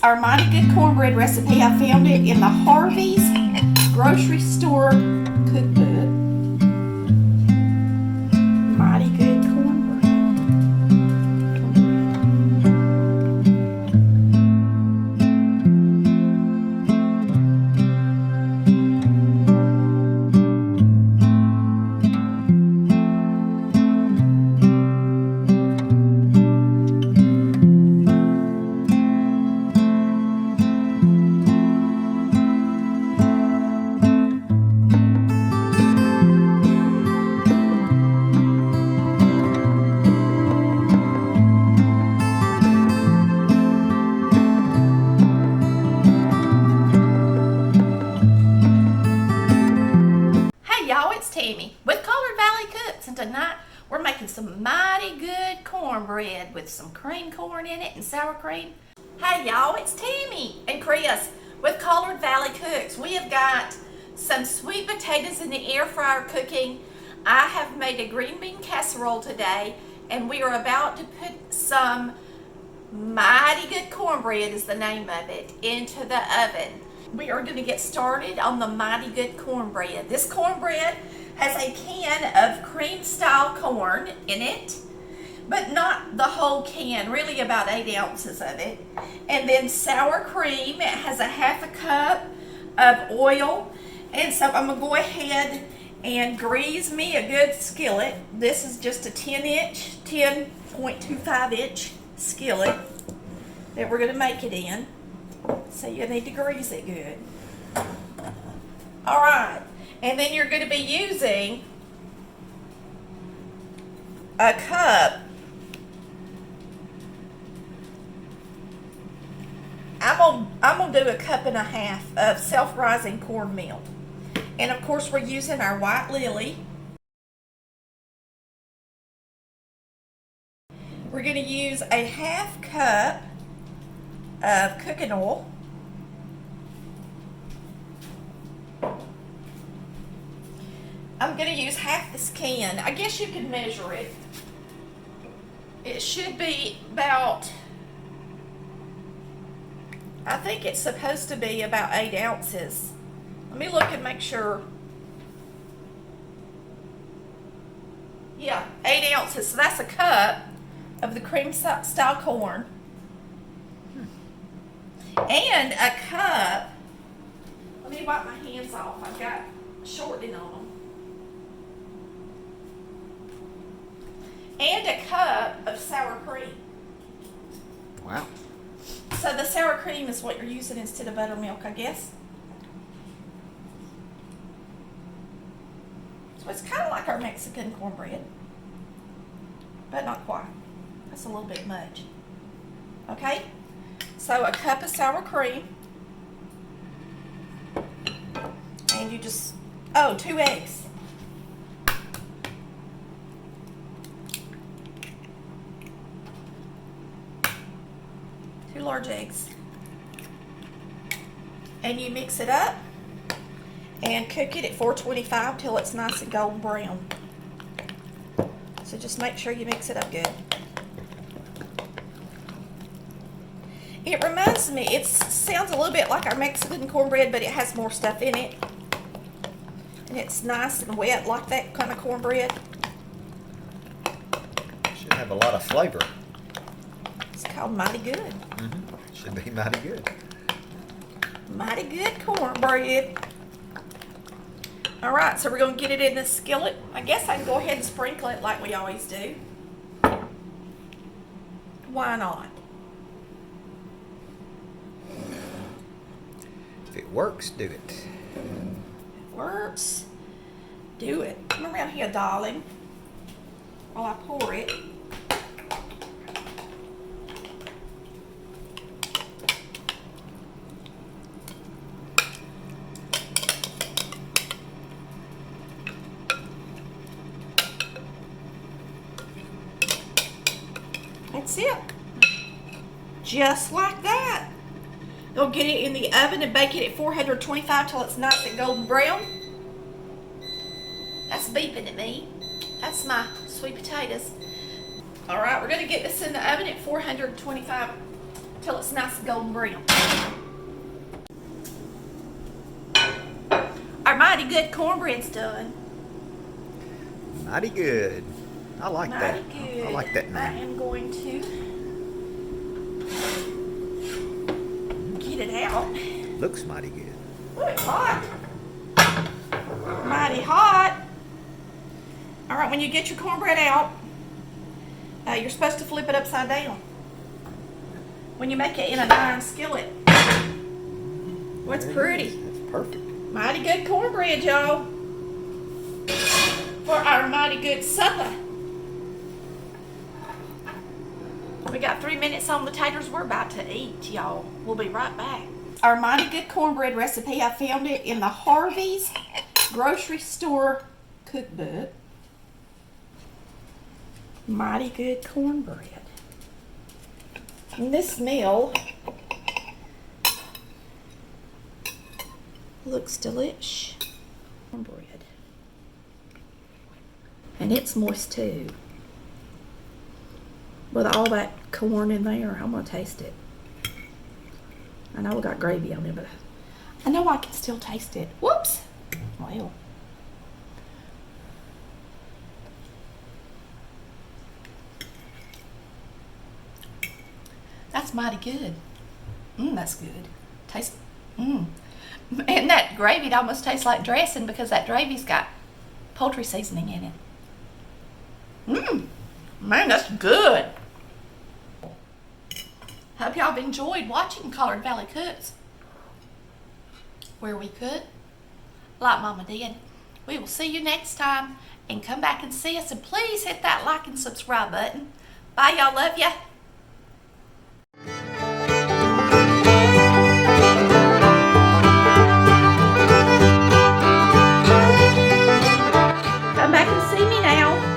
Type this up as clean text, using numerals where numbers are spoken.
our mighty good cornbread recipe. I found it in the Harvey's grocery store cookbook. Mighty good cornbread. Tammy with Collared Valley Cooks, and tonight we're making some mighty good cornbread with some cream corn in it and sour cream. Hey y'all, it's Tammy and Chris with Collared Valley Cooks. We have got some sweet potatoes in the air fryer cooking. I have made a green bean casserole today, and we are about to put some mighty good cornbread, is the name of it, into the oven. We are going to get started on the mighty good cornbread. This cornbread has a can of cream style corn in it, but not the whole can, really about 8 ounces of it. And then sour cream. It has a half a cup of oil. And so I'm going to go ahead and grease me a good skillet. This is just a 10.25 inch skillet that we're going to make it in. So you need to grease it good. All right, and then you're going to be using a cup. I'm gonna do a cup and a half of self-rising cornmeal, and of course we're using our white lily. We're going to use a half cup of cooking oil. I'm going to use half this can. I guess you can measure it. It should be about, I think it's supposed to be about 8 ounces. Let me look and make sure. Yeah, 8 ounces. So that's a cup of the cream style corn. And a cup, let me wipe my hands off. I've got shortening on them. And a cup of sour cream. Wow. So the sour cream is what you're using instead of buttermilk, I guess. So it's kind of like our Mexican cornbread, but not quite. That's a little bit much. Okay? So a cup of sour cream. And you just, 2 eggs. 2 large eggs. And you mix it up and cook it at 425 till it's nice and golden brown. So just make sure you mix it up good. It reminds me, it sounds a little bit like our Mexican cornbread, but it has more stuff in it. And it's nice and wet like that kind of cornbread. Should have a lot of flavor. It's called mighty good. Mm-hmm. Should be mighty good. Mighty good cornbread. All right, so we're going to get it in the skillet. I guess I can go ahead and sprinkle it like we always do. Why not? If it works, do it. If it works, do it. Come around here, darling, while I pour it. That's it. Just like that. You'll get it in the oven and bake it at 425 till it's nice and golden brown. That's beeping at me. That's my sweet potatoes. All right, we're going to get this in the oven at 425 till it's nice and golden brown. Our mighty good cornbread's done. Mighty good. I like that. Mighty good. I like that I name. am going to get it out. Looks mighty good. Ooh, it's hot. Mighty hot. All right, when you get your cornbread out, you're supposed to flip it upside down. When you make it in an iron skillet. What's pretty? That's perfect. Mighty good cornbread, y'all. For our mighty good supper. We got 3 minutes on the taters. We're about to eat, y'all. We'll be right back. Our mighty good cornbread recipe, I found it in the Harvey's grocery store cookbook. Mighty good cornbread. And this smell looks delish. Cornbread. And it's moist too. With all that corn in there, I'm gonna taste it. I know we got gravy on it, but I know I can still taste it. Whoops! Well. That's mighty good. That's good. Tastes, And that gravy, it almost tastes like dressing because that gravy's got poultry seasoning in it. Man, that's good. Hope y'all have enjoyed watching Collard Valley Cooks, where we cook like Mama did. We will see you next time, and come back and see us, and please hit that like and subscribe button. Bye, y'all. Love ya. Come back and see me now.